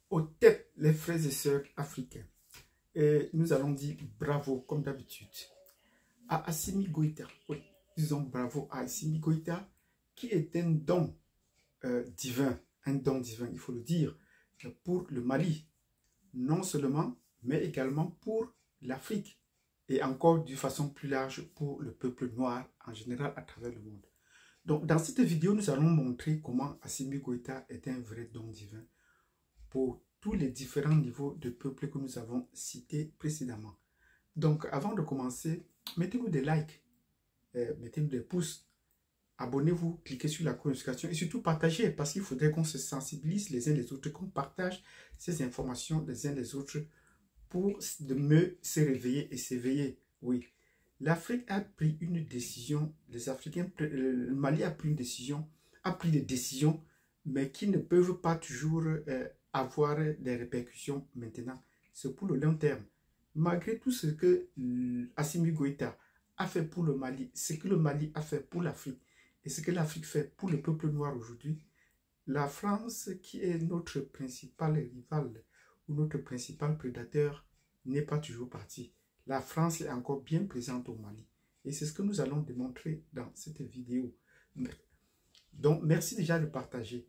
aux têtes les frères et sœurs africains. Et nous allons dire bravo, comme d'habitude, à Assimi Goïta. Oui, disons bravo à Assimi Goïta, qui est un don divin, il faut le dire, pour le Mali. Non seulement, mais également pour l'Afrique. Et encore d'une façon plus large pour le peuple noir en général à travers le monde. Donc, dans cette vidéo, nous allons montrer comment Assimi Goïta est un vrai don divin pour tous les différents niveaux de peuple que nous avons cités précédemment. Donc, avant de commencer, mettez-nous des likes, mettez-nous des pouces, abonnez-vous, cliquez sur la notification et surtout partagez parce qu'il faudrait qu'on se sensibilise les uns les autres, qu'on partage ces informations les uns les autres pour de mieux se réveiller et s'éveiller. Oui. L'Afrique a pris une décision, les Africains, le Mali a pris une décision, a pris des décisions, mais qui ne peuvent pas toujours avoir des répercussions maintenant. C'est pour le long terme. Malgré tout ce que Assimi Goïta a fait pour le Mali, ce que le Mali a fait pour l'Afrique et ce que l'Afrique fait pour le peuple noir aujourd'hui, la France, qui est notre principal rival ou notre principal prédateur, n'est pas toujours partie. La France est encore bien présente au Mali. Et c'est ce que nous allons démontrer dans cette vidéo. Donc, merci déjà de partager.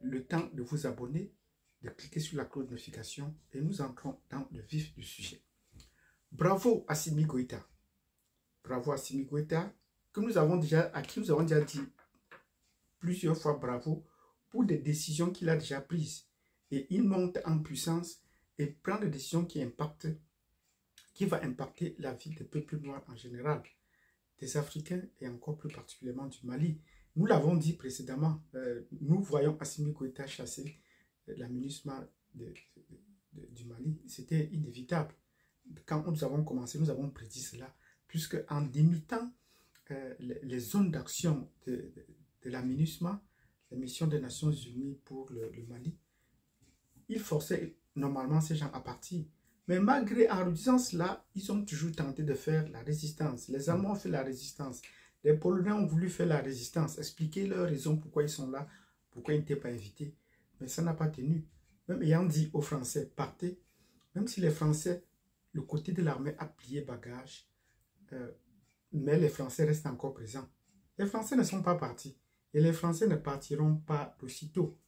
Le temps de vous abonner, de cliquer sur la cloche de notification et nous entrons dans le vif du sujet. Bravo Assimi Goïta. Bravo Assimi Goïta, à qui nous avons déjà dit plusieurs fois bravo pour des décisions qu'il a déjà prises. Et il monte en puissance et prend des décisions qui va impacter la vie des peuples noirs en général, des Africains et encore plus particulièrement du Mali. Nous l'avons dit précédemment, nous voyons Assimi Goïta chasser la MINUSMA du Mali. C'était inévitable. Quand nous avons commencé, nous avons prédit cela, puisque en limitant les zones d'action de la MINUSMA, la mission des Nations Unies pour le Mali, il forçait normalement ces gens à partir. Mais malgré, en disant cela, ils ont toujours tenté de faire la résistance. Les Allemands ont fait la résistance. Les Polonais ont voulu faire la résistance, expliquer leurs raisons pourquoi ils sont là, pourquoi ils n'étaient pas invités. Mais ça n'a pas tenu. Même ayant dit aux Français, partez, même si les Français, le côté de l'armée a plié bagage, mais les Français restent encore présents. Les Français ne sont pas partis. Et les Français ne partiront pas aussitôt.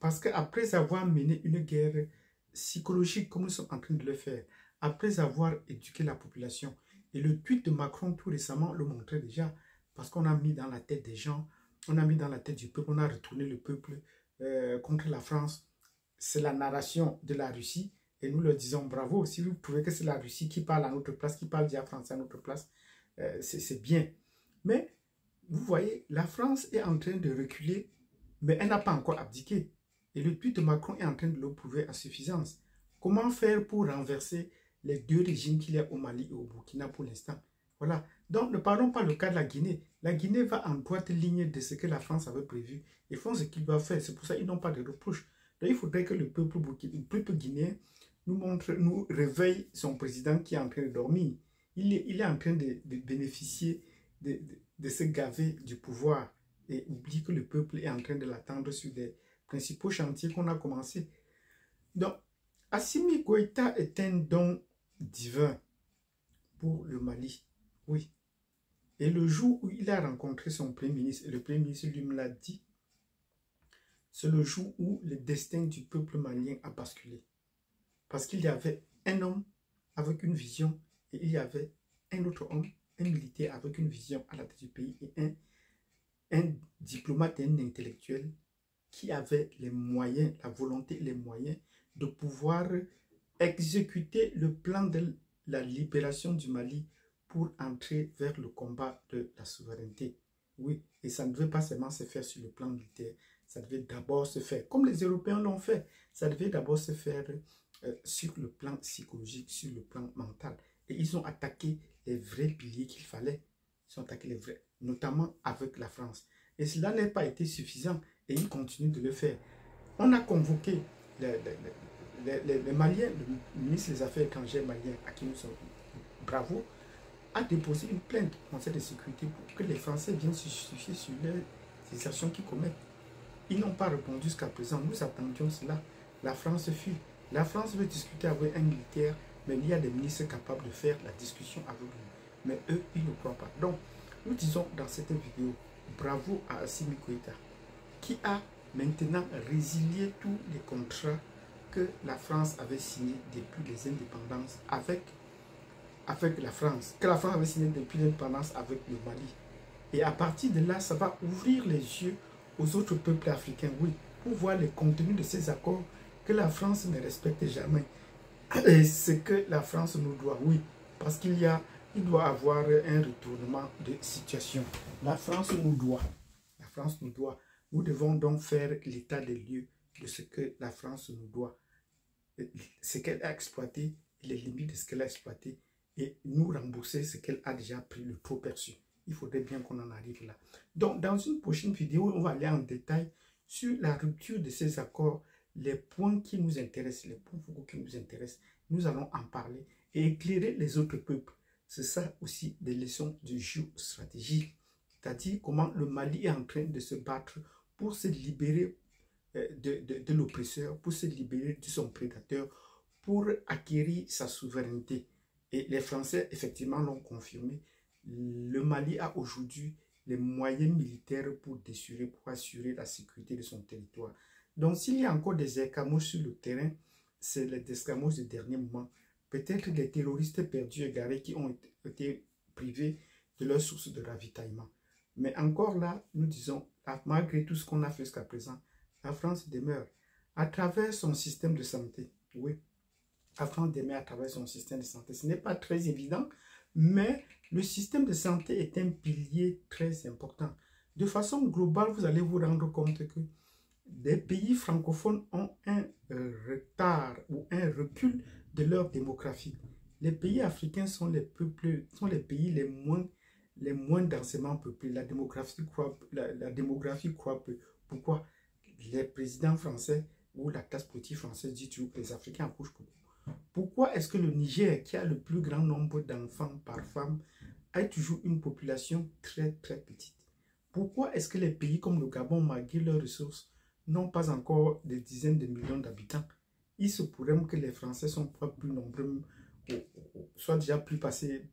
Parce qu'après avoir mené une guerre psychologique comme nous sommes en train de le faire, après avoir éduqué la population, et le tweet de Macron tout récemment le montrait déjà, parce qu'on a mis dans la tête des gens, on a mis dans la tête du peuple, on a retourné le peuple contre la France. C'est la narration de la Russie, et nous leur disons bravo. Si vous trouvez que c'est la Russie qui parle à notre place, qui parle déjà français à notre place, c'est bien. Mais vous voyez, la France est en train de reculer, mais elle n'a pas encore abdiqué. Et le tweet de Macron est en train de le prouver à suffisance. Comment faire pour renverser les deux régimes qu'il y a au Mali et au Burkina pour l'instant? Voilà. Donc, ne parlons pas le cas de la Guinée. La Guinée va en droite ligne de ce que la France avait prévu. Ils font ce qu'ils doivent faire. C'est pour ça qu'ils n'ont pas de reproches. Donc, il faudrait que le peuple guinéen nous réveille son président qui est en train de dormir. Il est en train de bénéficier de se gaver du pouvoir et oublie que le peuple est en train de l'attendre sur des principaux chantiers qu'on a commencé. Donc, Assimi Goïta est un don divin pour le Mali. Oui. Et le jour où il a rencontré son Premier ministre, et le Premier ministre lui me l'a dit, c'est le jour où le destin du peuple malien a basculé. Parce qu'il y avait un homme avec une vision et il y avait un autre homme, un militaire avec une vision à la tête du pays et un diplomate et un intellectuel qui avait les moyens, la volonté et les moyens de pouvoir exécuter le plan de la libération du Mali pour entrer vers le combat de la souveraineté. Oui, et ça ne devait pas seulement se faire sur le plan militaire, ça devait d'abord se faire, comme les Européens l'ont fait, ça devait d'abord se faire sur le plan psychologique, sur le plan mental. Et ils ont attaqué les vrais piliers qu'il fallait. Ils ont attaqué les vrais, notamment avec la France. Et cela n'a pas été suffisant. Et ils continuent de le faire. On a convoqué les Maliens, le ministre des Affaires étrangères malien, à qui nous sommes bravo, a déposé une plainte au Conseil de sécurité pour que les Français viennent se justifier sur les actions qu'ils commettent. Ils n'ont pas répondu jusqu'à présent. Nous attendions cela. La France fuit. La France veut discuter avec un militaire, mais il y a des ministres capables de faire la discussion avec lui. Mais eux, ils ne croient pas. Donc, nous disons dans cette vidéo, bravo à Assimi Goïta, qui a maintenant résilié tous les contrats que la France avait signés depuis les indépendances avec la France, que la France avait signé depuis l'indépendance avec le Mali. Et à partir de là, ça va ouvrir les yeux aux autres peuples africains, oui, pour voir les contenus de ces accords que la France ne respecte jamais. Et ce que la France nous doit, oui, parce il doit avoir un retournement de situation. La France nous doit. Nous devons donc faire l'état des lieux de ce que la France nous doit, ce qu'elle a exploité, les limites de ce qu'elle a exploité, et nous rembourser ce qu'elle a déjà pris, le trop perçu. Il faudrait bien qu'on en arrive là. Donc, dans une prochaine vidéo, on va aller en détail sur la rupture de ces accords, les points qui nous intéressent, les points focaux qui nous intéressent. Nous allons en parler et éclairer les autres peuples. C'est ça aussi des leçons de géostratégie, c'est-à-dire comment le Mali est en train de se battre pour se libérer de l'oppresseur, pour se libérer de son prédateur, pour acquérir sa souveraineté. Et les Français, effectivement, l'ont confirmé. Le Mali a aujourd'hui les moyens militaires pour assurer la sécurité de son territoire. Donc, s'il y a encore des escamots sur le terrain, c'est les escamots de dernier moment. Peut-être des terroristes perdus égarés qui ont été privés de leur source de ravitaillement. Mais encore là, nous disons, malgré tout ce qu'on a fait jusqu'à présent, la France demeure à travers son système de santé. Oui, la France demeure à travers son système de santé. Ce n'est pas très évident, mais le système de santé est un pilier très important. De façon globale, vous allez vous rendre compte que des pays francophones ont un retard ou un recul de leur démographie. Les pays africains sont les pays les moins densément peuplés. La démographie croît peu. Pourquoi? Les présidents français ou la classe politique française dit toujours que les Africains accouchent beaucoup. Pourquoi est-ce que le Niger, qui a le plus grand nombre d'enfants par femme, a toujours une population très très petite? Pourquoi est-ce que les pays comme le Gabon, malgré leurs ressources, n'ont pas encore des dizaines de millions d'habitants? Il se pourrait que les Français sont plus nombreux, soit déjà plus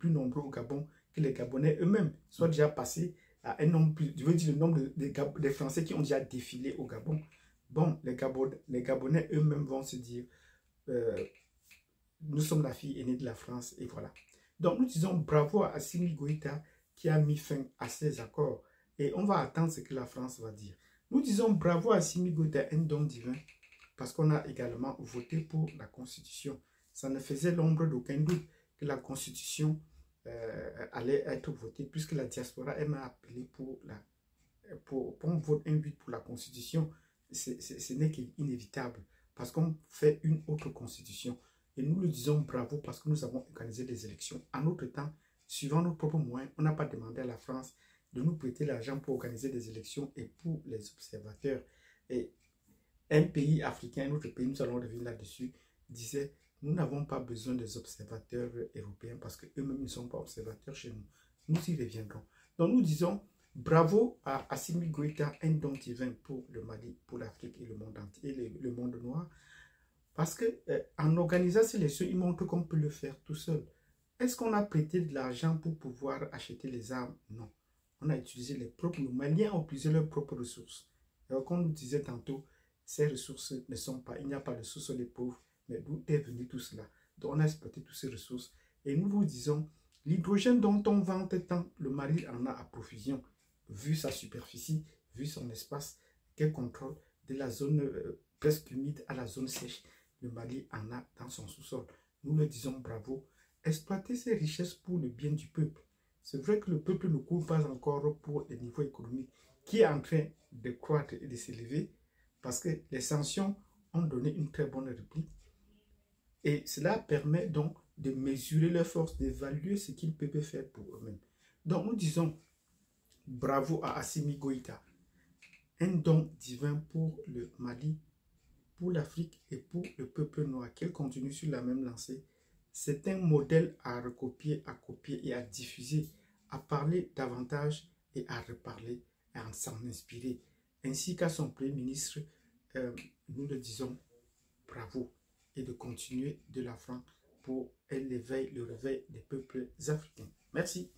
nombreux au Gabon que les Gabonais eux-mêmes, soit déjà passés à un nombre plus, je veux dire le nombre des Français qui ont déjà défilé au Gabon. Bon, les Gabonais eux-mêmes vont se dire, nous sommes la fille aînée de la France, et voilà. Donc nous disons bravo à Assimi Goïta qui a mis fin à ces accords, et on va attendre ce que la France va dire. Nous disons bravo à Assimi Goïta, un don divin, parce qu'on a également voté pour la Constitution. Ça ne faisait l'ombre d'aucun doute que la Constitution allait être votée, puisque la diaspora m'a appelé pour on vote un but pour la Constitution. Ce n'est qu'inévitable, parce qu'on fait une autre Constitution. Et nous le disons bravo parce que nous avons organisé des élections en notre temps, suivant nos propres moyens. On n'a pas demandé à la France de nous prêter l'argent pour organiser des élections et pour les observateurs. Et un pays africain, un autre pays, nous allons revenir là-dessus, disait, nous n'avons pas besoin des observateurs européens parce qu'eux-mêmes ne sont pas observateurs chez nous. Nous y reviendrons. Donc nous disons bravo à Assimi Goïta, un don divin pour le Mali, pour l'Afrique et le monde entier, et le monde noir. Parce qu'en organisant ces élections, il montre qu'on peut le faire tout seul. Est-ce qu'on a prêté de l'argent pour pouvoir acheter les armes? Non. On a utilisé les propres. Les Maliens ont utilisé leurs propres ressources. Alors, comme nous disait tantôt, ces ressources ne sont pas, il n'y a pas de sous-sol des pauvres, mais d'où est venu tout cela? Donc, on a exploité toutes ces ressources. Et nous vous disons, l'hydrogène dont on vante tant, le Mali en a à profusion, vu sa superficie, vu son espace, quel contrôle de la zone presque humide à la zone sèche. Le Mali en a dans son sous-sol. Nous le disons bravo. Exploiter ces richesses pour le bien du peuple. C'est vrai que le peuple ne court pas encore pour le niveau économique qui est en train de croître et de s'élever parce que les sanctions ont donné une très bonne réplique. Et cela permet donc de mesurer leur force, d'évaluer ce qu'ils peuvent faire pour eux-mêmes. Donc nous disons bravo à Assimi Goïta. Un don divin pour le Mali, pour l'Afrique et pour le peuple noir, qu'elle continue sur la même lancée. C'est un modèle à recopier, à copier et à diffuser, à parler davantage et à reparler, et à s'en inspirer. Ainsi qu'à son Premier ministre, nous le disons, bravo et de continuer de l'avant pour le réveil des peuples africains. Merci.